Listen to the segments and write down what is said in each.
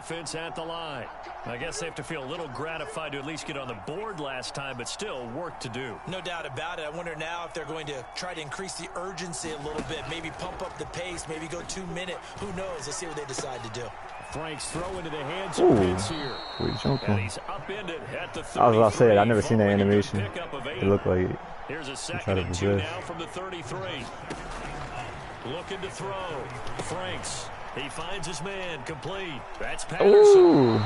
offense at the line. I guess they have to feel a little gratified to at least get on the board last time, but still work to do. No doubt about it. I wonder now if they're going to try to increase the urgency a little bit, maybe pump up the pace, maybe go 2 minute. Who knows? Let's see what they decide to do. Frank's throw into the hands of Pitts here. And he's upended at the 33. I was about to say it. I've never seen that animation. It looked like here's a 2nd and 2 now from the 33. Looking to throw. Franks. He finds his man complete. That's Patterson. Ooh.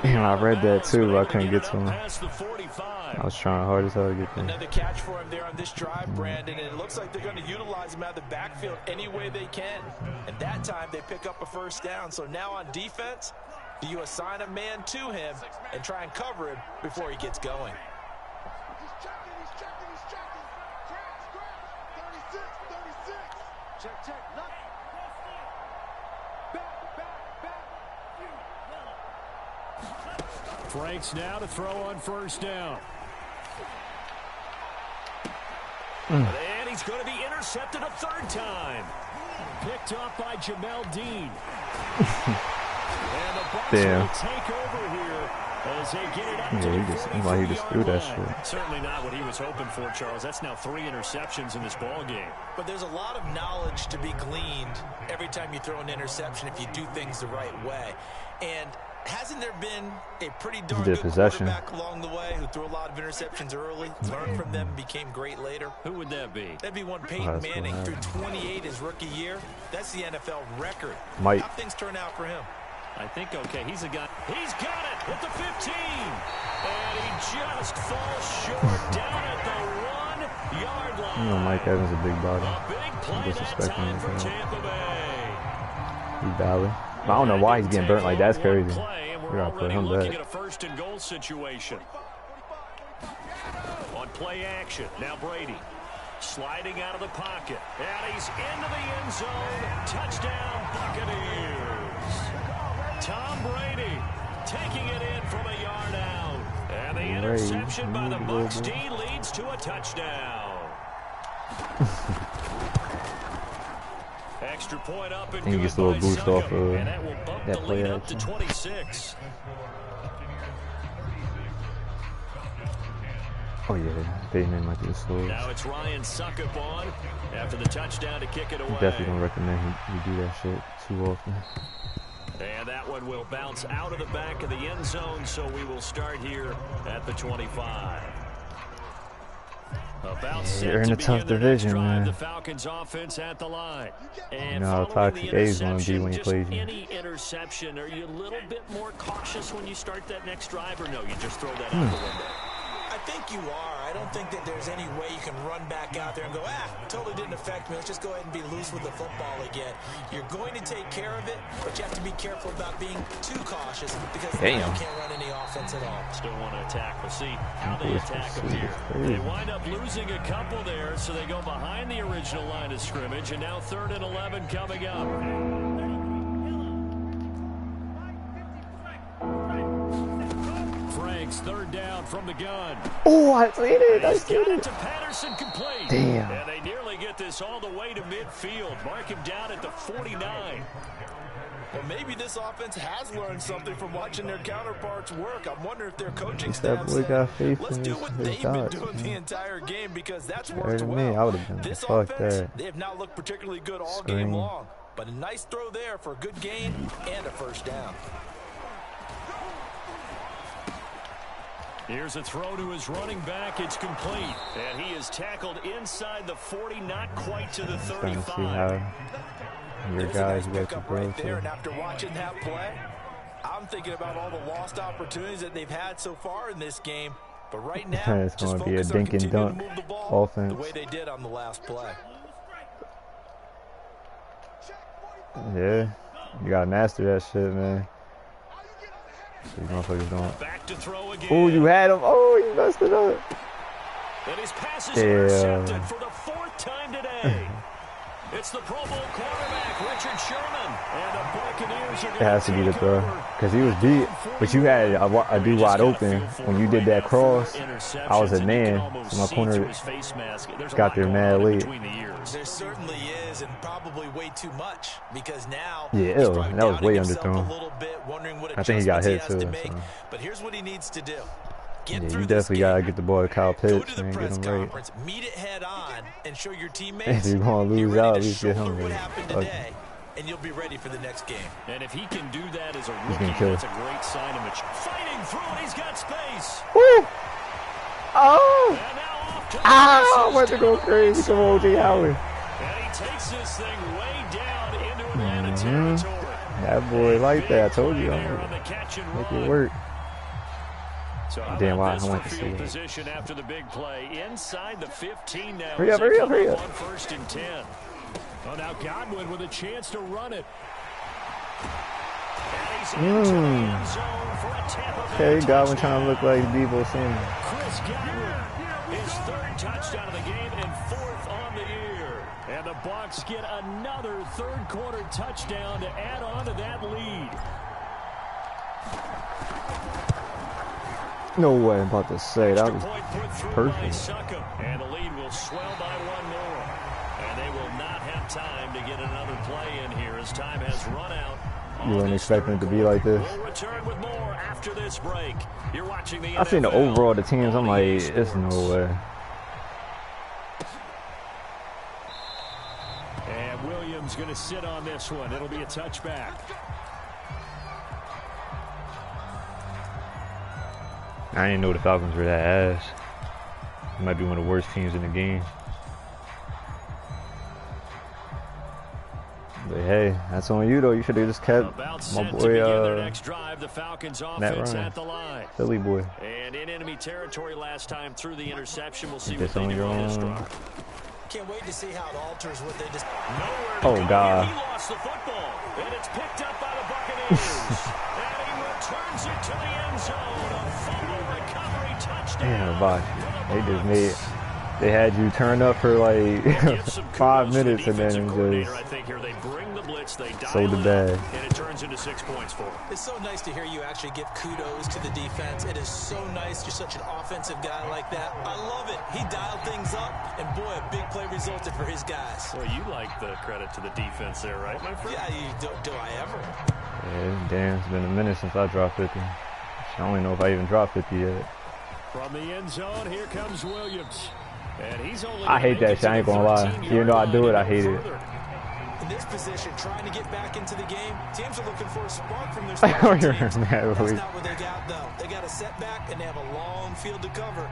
Damn, I read that too, but I couldn't get to him. I was trying hard as hell to get there. Another catch for him there on this drive, Brandon, and it looks like they're going to utilize him out of the backfield any way they can. And that time they pick up a first down. So now on defense, do you assign a man to him and try and cover him before he gets going? Check. Franks now to throw on first down. And he's going to be intercepted a 3rd time. Picked up by Jamel Dean. And the Bucs will take over here as they get it up to the 45 threw that shit. Certainly not what he was hoping for, Charles. That's now 3 interceptions in this ball game. But there's a lot of knowledge to be gleaned every time you throw an interception if you do things the right way. And hasn't there been a pretty darn good quarterback along the way who threw a lot of interceptions early, learned from them, and became great later? Who would that be? That'd be one Peyton Manning threw 28 his rookie year. That's the NFL record. Mike. How things turn out for him? I think, okay, he's a guy. He's got it at the 15. And he just falls short down at the 1-yard line. You know, Mike Evans is a big body. A big play that time for Tampa Bay. He valid. I don't know why he's getting burnt like that. That's crazy. We're already looking at a 1st and goal situation. On play action, now Brady. Sliding out of the pocket. And he's into the end zone. Touchdown, Buccaneers. Tom Brady taking it in from a yard out. And the interception by the Bucs D leads to a touchdown. Extra point up and he gets a little boost off of and that will bump the lead up to 26. Oh yeah, Peyton might be slow. Now it's Ryan Suckup on after the touchdown to kick it away. Definitely don't recommend he do that shit too often. And that one will bounce out of the back of the end zone, so we will start here at the 25. They're in a tough division, man. The Falcons offense at the line. And you know how toxic A's going to be when you play you. Any interception, are you a little bit more cautious when you start that next drive, or no, you just throw that out the window? I think you are. I don't think that there's any way you can run back out there and go, totally didn't affect me. Let's just go ahead and be loose with the football again. You're going to take care of it, but you have to be careful about being too cautious because you can't run any offense at all. Still want to attack. We'll see how they attack them here. They wind up losing a couple there, so they go behind the original line of scrimmage, and now 3rd and 11 coming up. Franks, 3rd down from the gun. Oh, I seen it. I seen it. To Patterson complete. Damn. And they nearly get this all the way to midfield. Mark him down at the 49. Well, maybe this offense has learned something from watching their counterparts work. I'm wondering if their coaching staff said, let's do what they've been doing the entire game because that's worked well. This offense, they have not looked particularly good all game long. But a nice throw there for a good gain and a first down. Here's a throw to his running back. It's complete. And he is tackled inside the 40, not quite to the 35. Your guys got to right there, and after watching that play, I'm thinking about all the lost opportunities that they've had so far in this game. But right now, it's going to be a dink and dunk offense. The way they did on the last play. Yeah, you got to master that shit, man. These motherfuckers don't. Back to throw again. Oh, you had him. Oh, you messed it up. And his pass is intercepted for the 4th time today. It's the Pro Bowl quarterback, Richard Sherman. And the Buccaneers are it has to be the throw. Because he was beat. But you had a dude wide open. When you did that cross, I was a man. So my corner got there mad late. There certainly is, and probably way too much. Because now, yeah, that was way underthrown. I think he got hit too. So. But here's what he needs to do. Yeah, you definitely gotta get the ball to Kyle Pitts and get him right. Meet it head on and show your teammates. If you're gonna lose out, at least get him right. Today, and you'll be ready for the next game. And if he can do that as a rookie, that's a great sign of maturity. Fighting through it, he's got space. Woo! Oh! Went to go crazy. Come on, J. Howard. And he takes this thing way down into Atlanta territory. That boy like that. I told you. Make it work. So damn, why I want to see position after the big play inside the 15 now. Hurry up, hurry up, hurry up. First and 10. Oh, now Godwin with a chance to run it. Okay, Godwin trying to look like Debo Samuel. Chris Godwin, his third touchdown of the game and fourth on the year. And the Bucs get another third quarter touchdown to add on to that lead. No way, I'm about to say that was perfect. And the lead will swell by one more. And they will not have time to get another play in here as time has run out. You weren't expecting it to be like this. We'll return with more after this break. You're watching the I seen the overall of the teams. I'm like, it's no way. And Williams going to sit on this one. It'll be a touchback. I didn't know the Falcons were that ass. It might be one of the worst teams in the game. But hey, that's on you though. You should have just kept my boy Matt Ryan, Philly boy. And in enemy territory last time through the interception. We'll see what they do on this drive. Can't wait to see how it alters what they just. Oh God! He lost the football, and it's picked up by the Buccaneers. And he returns it to the end zone. A fumble recovery touchdown. Damn, Bosh. They just made. They had you turn up for like 5 minutes and then just sold the bag. And it turns into 6 points for him. It's so nice to hear you actually give kudos to the defense. It is so nice. You're such an offensive guy like that. I love it. He dialed things up, and boy, a big play resulted for his guys. Well, you like the credit to the defense there, right, my friend? Yeah, do I ever? Yeah, damn, it's been a minute since I dropped 50. I don't even know if I even dropped 50 yet. From the end zone, here comes Williams. And he's only I hate that shit, I ain't gonna lie. Even though I do it, I hate it. In this position, trying to get back into the game, teams are looking for a spark from their special teams. That's not what they got, though. They got a setback, and they have a long field to cover.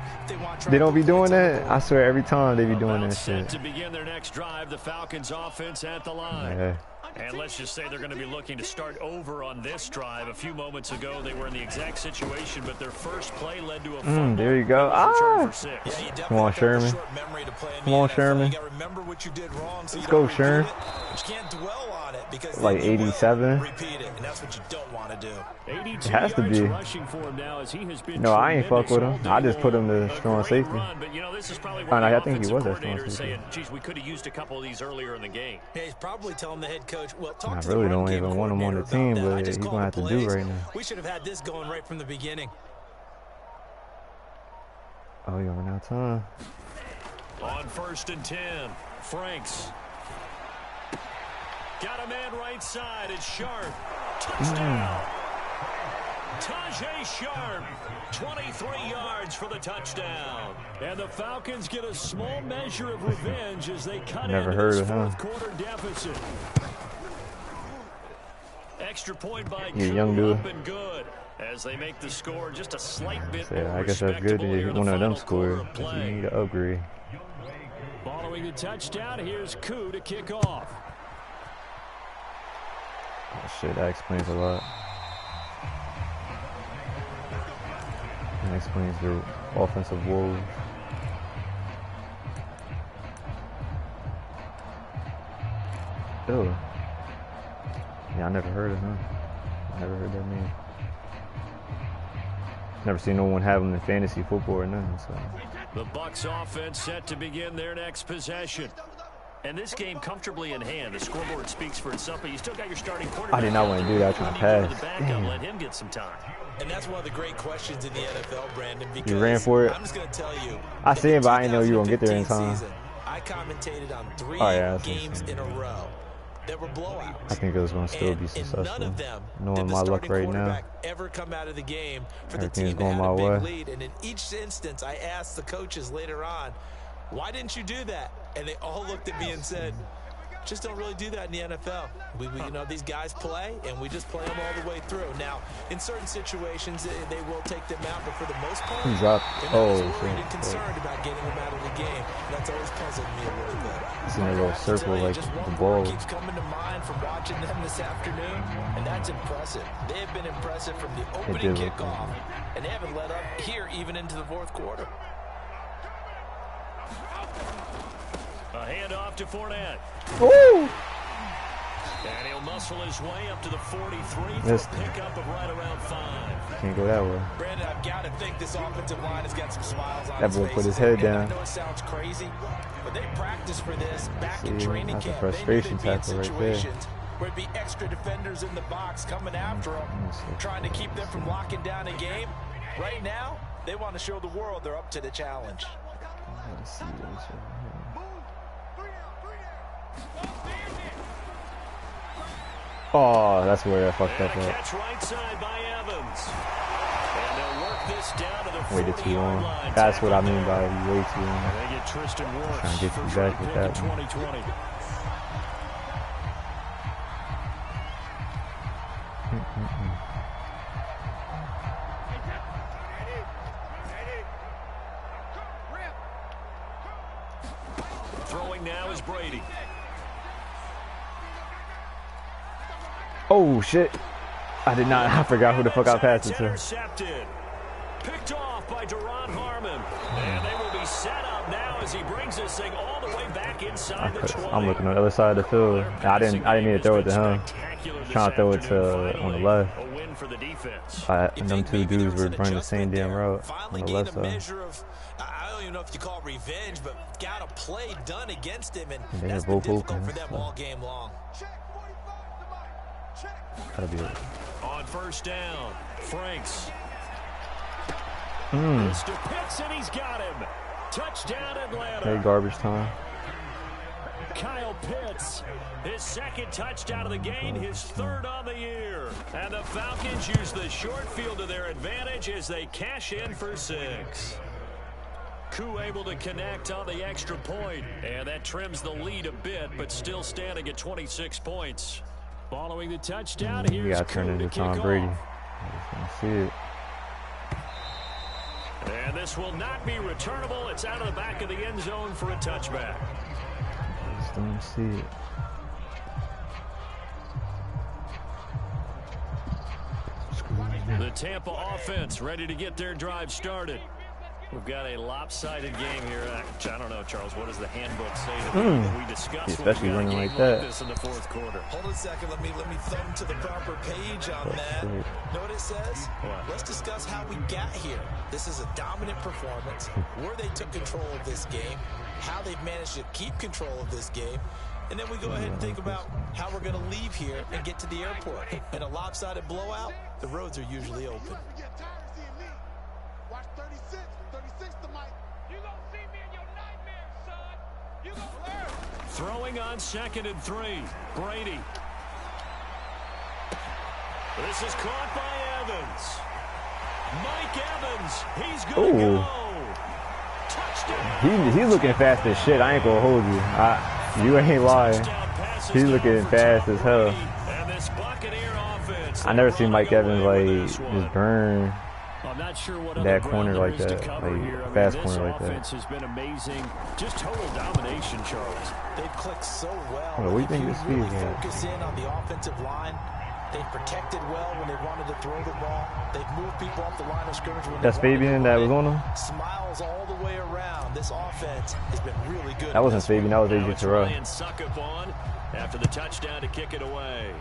They don't be doing that? I swear, every time they be doing that shit. To begin their next drive, the Falcons offense at the line. Yeah. And let's just say they're going to be looking to start over on this drive. A few moments ago, they were in the exact situation, but their first play led to a fumble. There you go. Come on, Sherman. Come on, Sherman. Let's go, Sherman. Like 87. It has to be. No, I ain't fuck with him. I just put him to strong safety. I think he was at strong safety. Geez, we could have used a couple of these earlier in the game. Yeah, he's probably telling the head coach, well, I really don't even want him on the team, but he's going to have to do right now. We should have had this going right from the beginning. Oh, you're running out of time. On 1st and 10, Franks. Got a man right side. It's Sharp. Touchdown. Tajay Sharp. 23 yards for the touchdown. And the Falcons get a small measure of revenge as they cut into this fourth quarter deficit. Extra point by young dude. And good as they make the score just a slight bit more I guess that's good if one of them scored. You need to upgrade. Following the touchdown, here's Koo to kick off. Oh, shit, that explains a lot. That explains the offensive woes. Oh. Yeah, I never heard of him. I never heard that name. Never seen no one have him in fantasy football or nothing. So. The Bucs offense set to begin their next possession. And this game comfortably in hand. The scoreboard speaks for itself, but you still got your starting quarterback. I did not want to do that. Trying to pass. Let him get some time. And that's one of the great questions in the NFL, Brandon. Because you ran for it. I'm just going to tell you. I see it, but I didn't know you were going to get there in time. Season, I commentated on 3 games in a row that were blowouts. I think it was going to still be successful. None of them knowing my luck right now. Ever come out of the game for the Everything's team going that had my a big way. lead. And in each instance, I asked the coaches later on, why didn't you do that? And they all looked at me and said, just don't really do that in the NFL. We you know, these guys play, and we just play them all the way through. Now, in certain situations, they will take them out, but for the most part, they're not as worried and concerned about getting them out of the game. And that's always puzzled me a little bit. It's in a little circle like the ball. Keeps coming to mind from watching them this afternoon, and that's impressive. They have been impressive from the opening kickoff, and they haven't let up here even into the fourth quarter. A handoff to Fournette. Woo! And he'll muscle his way up to the 43 for This a pickup of right around 5. Can't go that way. Brandon, I've got to think this offensive line has got some smiles on That boy put his head down. I know it sounds crazy, but they practiced for this back in training that's a camp. frustration tackle right there. Where it'd be extra defenders in the box coming after them, trying to keep them from locking down a game. Right now, they want to show the world they're up to the challenge. Let's see what's right here. Oh, that's where I fucked up. Catch right side by Evans. And they'll work this down to the Waited too long. line. That's what I mean by way too long. They get Tristan Wirfs. Trying to get you back with that 2020. Throwing now is Brady. Oh shit! I did not. I forgot who the fuck I passed it to. Intercepted. Picked off by Deron Harmon. And they will be set up now as he brings this thing all the way back inside the 20. I'm looking on the other side of the field. I didn't mean to throw it to him. Trying to throw it to on the left. A win for the defense. Them two dudes were running the same damn route on the left side. I don't even know if you call it revenge, but got a play done against him, and They that's were been both difficult open, for them so. all game long. Gotta be it. On first down, Franks. Hmm. Mr. Pitts, and he's got him. Touchdown, Atlanta. Hey, garbage time. Kyle Pitts, his second touchdown of the game, his third on the year. And the Falcons use the short field to their advantage as they cash in for 6. Koo able to connect on the extra point, and that trims the lead a bit, but still standing at 26 points. Following the touchdown, We here's gotta turn Koo into to Tom kick Brady. off. I just wanna see it. And this will not be returnable. It's out of the back of the end zone for a touchback. I just don't see it. The Tampa offense ready to get their drive started. We've got a lopsided game here. I don't know, Charles. What does the handbook say that we discuss? Especially running like that. This in the fourth quarter. Hold a second. Let me thumb to the proper page on that. Know what it says? What? Let's discuss how we got here. This is a dominant performance, where they took control of this game, how they've managed to keep control of this game, and then we go ahead and think about how we're going to leave here and get to the airport. In a lopsided blowout, the roads are usually open. Watch 36. 36 to Mike. You gonna see me in your nightmares, son. You gonna learn. Throwing on 2nd and 3. Brady. This is caught by Evans. Mike Evans. He's going to go. Touchdown. He's looking fast as shit. I ain't gonna hold you. You ain't lying. He's looking fast as hell. And this Buccaneer offense, I never seen Mike Evans like just burn I'm not sure what that other corner ground like there is that, to cover like here. I mean, fast this corner like that. offense has been amazing. Just total domination, Charles. They've clicked so well. What do you think If this you really is, man? focus in on the offensive line, they've protected well when they wanted to throw the ball. They've moved people off the line of scrimmage when That's they wanted Fabian to that run was it. on him? Smiles all the way around. This offense has been really good. That wasn't Fabian, that was Now AJ it's Terrell. Ryan Suckup on after the touchdown to kick it away.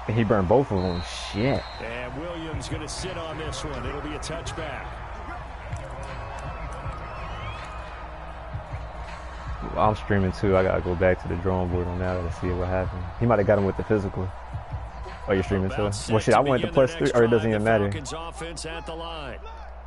And he burned both of them. Shit. And Williams going to sit on this one. It'll be a touchback. I'm streaming too. I gotta go back to the drawing board on that to see what happened. He might have got him with the physical. Oh, you're streaming too? Well, shit, I wanted the +3, or it doesn't even matter.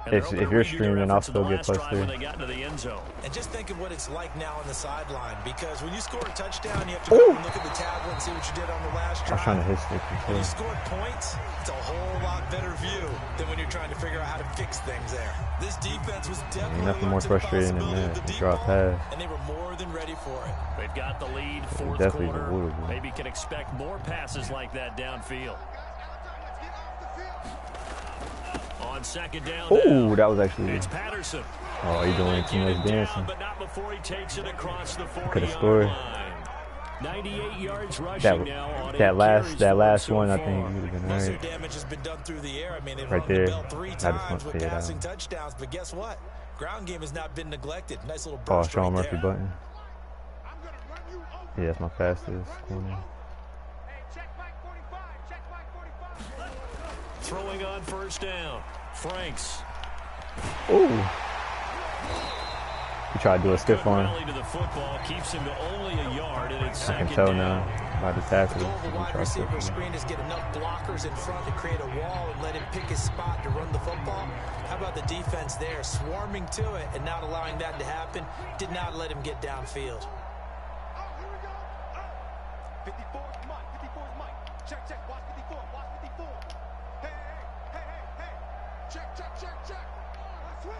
If you're streaming, I'll still get +3. And just think of what it's like now on the sideline, because when you score a touchdown, you have to go and look at the tablet and see what you did on the last drive. I was trying to hit stick. When you scored points, it's a whole lot better view than when you're trying to figure out how to fix things there. This defense was definitely nothing more frustrating than that. Drop pass. And they were more than ready for it. They've got the lead, fourth quarter. Maybe can expect more passes like that downfield. On second down. Oh, that was actually. It's Patterson. Oh, he's doing too much dancing. But not before he takes it across the 40-yard Could have scored. 98 yards rushing now on that last one, I think would have been Most right. of the damage has been done through the air. I mean, they've Right run there. the bell 3 I just times want to with figure it passing out. touchdowns, but guess what? Ground game has not been neglected. Nice little Oh, burst Sean right Murphy there. button. Yeah, that's my fastest corner. Throwing on first down. Franks. Ooh. He tried to do a stiff one. To the football, keeps him to only a yard, and it's I can second tell down. now by the tackle. The goal of a wide receiver screen is get enough blockers in front to create a wall and let him pick his spot to run the football. How about the defense there, swarming to it and not allowing that to happen? Did not let him get downfield. 54 is Mike. 54 is Mike. Check, check. Watch 54. Watch 54. Hey, hey, hey, hey, hey. Check, check, check, check. Switch.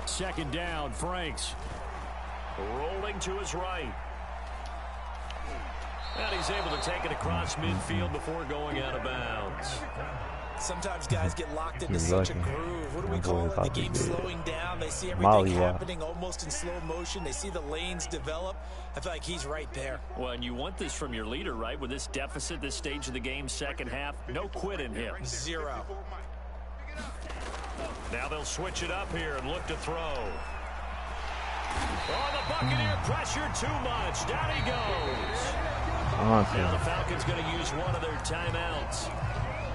Second down, Franks. Rolling to his right. And he's able to take it across midfield before going out of bounds. Sometimes guys get locked into such a groove. What do we call it? The game slowing down. They see everything happening almost in slow motion. They see the lanes develop. I feel like he's right there. Well, and you want this from your leader, right? With this deficit, this stage of the game, second half, no quit in him. 0. Now they'll switch it up here and look to throw. Oh, the Buccaneer pressure too much. Down he goes. Now the Falcons going to use one of their timeouts.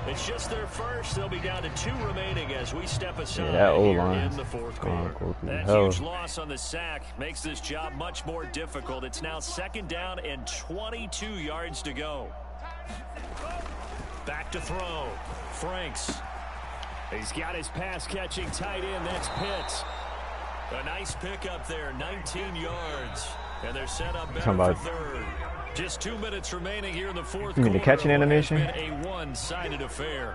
It's just their first. They'll be down to 2 remaining as we step aside here in the fourth quarter. That huge loss on the sack makes this job much more difficult. It's now second down and 22 yards to go. Back to throw. Franks. He's got his pass-catching tight end. That's Pitts. A nice pickup there, 19 yards. And they're set up better for third. Just 2 minutes remaining here in the fourth quarter. You mean the catching animation? It's been a one-sided affair.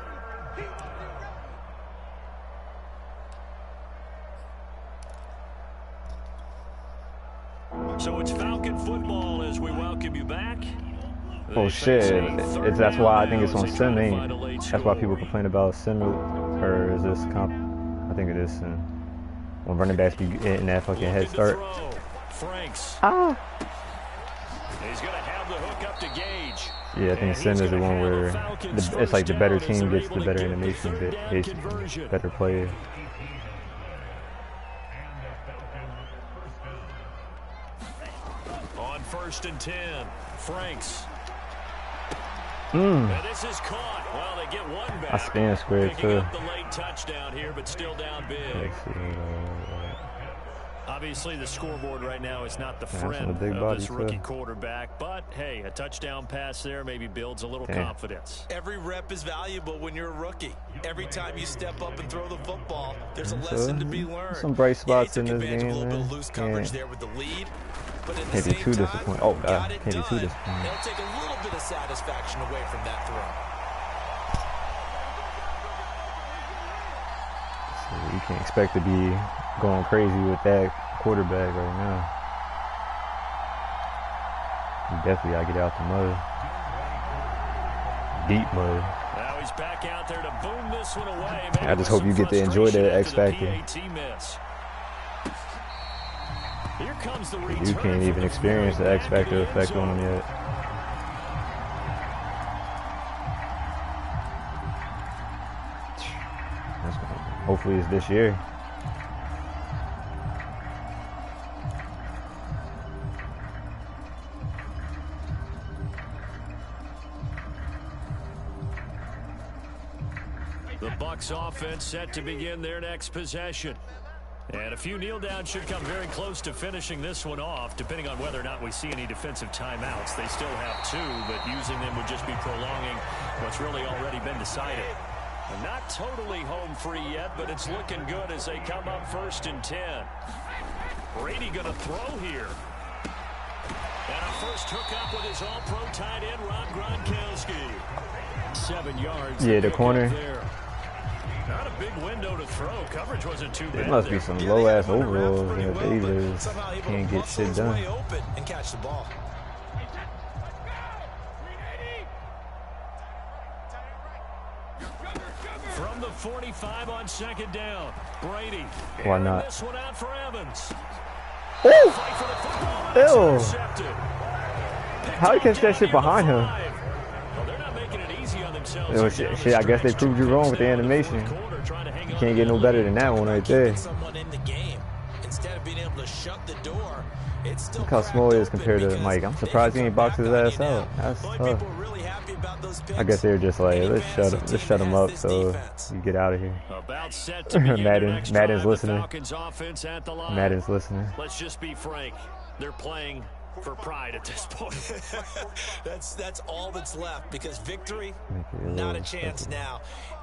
So it's Falcon football as we welcome you back. Oh shit! That's why I think it's on sim. That's why people complain about sim. Or is this comp? I think it is sim. When running backs be getting that fucking head start. Franks. Ah. He's gonna have the hook up to Gage. Yeah, I think sim is the one where it's like the better team gets the better animation, better player. On 1st and 10, Franks. And this is caught. Well, they get one back. I span squared too. Up the late touchdown here, but still down big. Obviously, the scoreboard right now is not the friend of this rookie quarterback, but hey, a touchdown pass there maybe builds a little confidence. Every rep is valuable when you're a rookie. Every time you step up and throw the football, there's a lesson to be learned. Some bright spots in this game, a little bit of loose coverage there with the lead. But at the can't be same too time, disappointed. Oh, got it can't be too done. disappointed. They'll take a little bit of satisfaction away from that throw. So you can't expect to be going crazy with that quarterback right now. You definitely gotta get out the mud. Deep mud. Now he's back out there to boom this one away. I just hope you get to enjoy the X Factor. Here comes the return. You can't even experience the X Factor effect on him yet. Hopefully it's this year. The Bucs offense set to begin their next possession. And a few kneel downs should come very close to finishing this one off, depending on whether or not we see any defensive timeouts. They still have 2, but using them would just be prolonging what's really already been decided. And not totally home free yet, but it's looking good as they come up 1st and 10. Brady going to throw here. And a first hookup with his all-pro tight end, Rob Gronkowski. 7 yards. Yeah, the corner. There. Not a big window to throw. Coverage wasn't too bad. There must be some low-ass overalls that they just can't get shit done. And catch the ball. From the 45 on 2nd down, Brady. Why not? This one out for Evans. Ew! How you catch that shit behind him? Well, shit, I guess they proved you wrong with the animation. You can't get no better than that one right there. Look how small he is compared to Mike. I'm surprised he ain't boxed his ass out. That's tough. I guess they were just like, let's shut him up so you get out of here. Madden's listening. Madden's listening. Let's just be frank. They're playing for pride at this point. that's all that's left, because victory, not a chance now.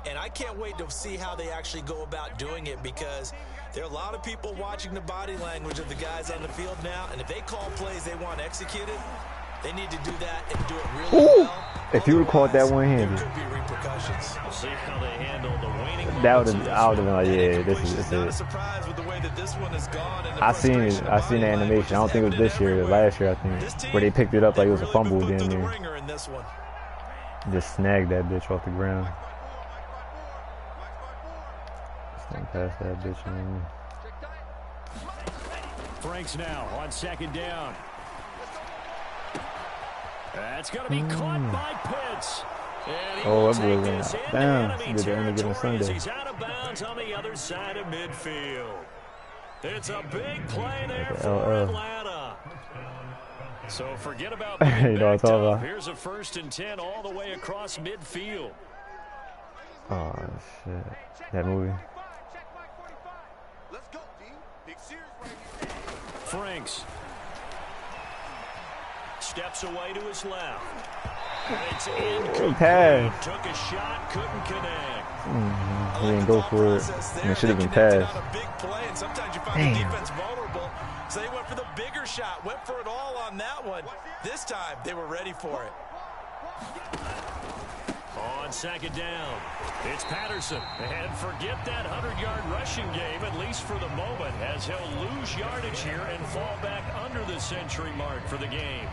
And I can't wait to see how they actually go about doing it, because there are a lot of people watching the body language of the guys on the field now, and if they call plays they want executed, they need to do that and do it really well. If you would have caught that one-handed, there could be repercussions. We'll see how they handle the waning. I would have been like, yeah, this is Not a it. surprise with the way that this one has gone. I seen the animation. I don't think it was this year, last year I think, where they picked it up like it was a fumble down there. Just snagged that bitch off the ground. Just pass that bitch in. Franks now on 2nd down. That's going to be caught by Pitts. Oh, that boy went down. He did the only given Sunday. He's out of bounds on the other side of midfield. It's a big play there for Atlanta. So forget about being you know what I'm talking about. Here's a 1st and 10 all the way across midfield. Oh, shit. That movie. Franks. Steps away to his left. It's pass. Took a shot, couldn't connect. He didn't go for it. It should have been passed. Damn. So they went for the bigger shot, went for it all on that one. This time they were ready for it. On 2nd down, it's Patterson. And forget that 100-yard rushing game, at least for the moment, as he'll lose yardage here and fall back under the century mark for the game.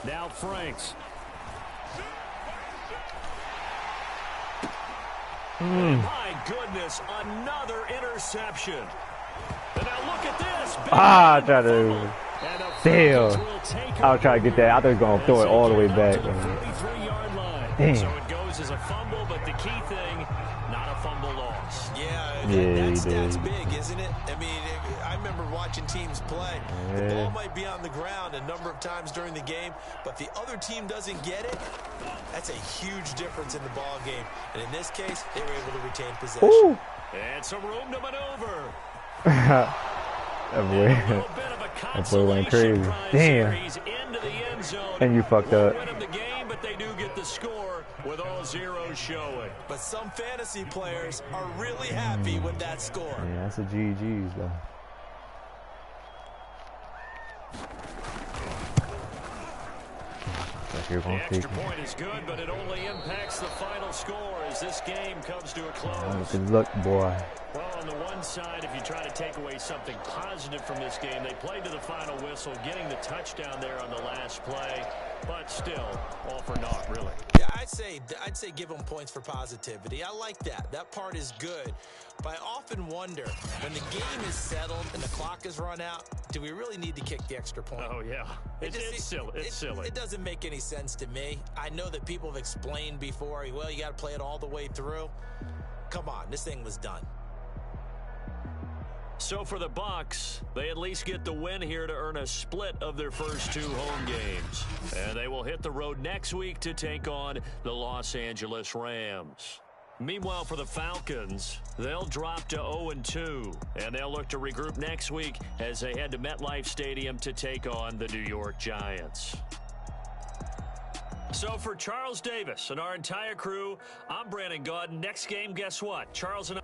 Now Franks. My goodness, another interception. And now look at this. I tried to. Damn. I was trying to get that. I thought he was going to throw it all the way back. 43-yard line. Damn. So it goes as a fumble, but the key thing, not a fumble loss. That's big, isn't it? I mean, I remember watching teams play. The ball might be on the ground a number of times during the game, but the other team doesn't get it. That's a huge difference in the ball game. And in this case, they were able to retain possession. Ooh. And some room to maneuver. That boy went crazy. Damn. And you fucked up. But they do get the score with all zeros showing. But some fantasy players are really happy with that score. Yeah, that's a GG's though. The extra point is good, but it only impacts the final score as this game comes to a close. Good luck, boy. Well, on the one side, if you try to take away something positive from this game, they played to the final whistle, getting the touchdown there on the last play. But still, all for naught, really. Yeah, I'd say give them points for positivity. I like that. That part is good. But I often wonder, when the game is settled and the clock is run out, do we really need to kick the extra point? Oh, yeah. It's silly. It's silly. It doesn't make any sense to me. I know that people have explained before, well, you got to play it all the way through. Come on, this thing was done. So for the Bucks, they at least get the win here to earn a split of their first 2 home games. And they will hit the road next week to take on the Los Angeles Rams. Meanwhile, for the Falcons, they'll drop to 0-2, and they'll look to regroup next week as they head to MetLife Stadium to take on the New York Giants. So for Charles Davis and our entire crew, I'm Brandon Gaudin. Next game, guess what? Charles and I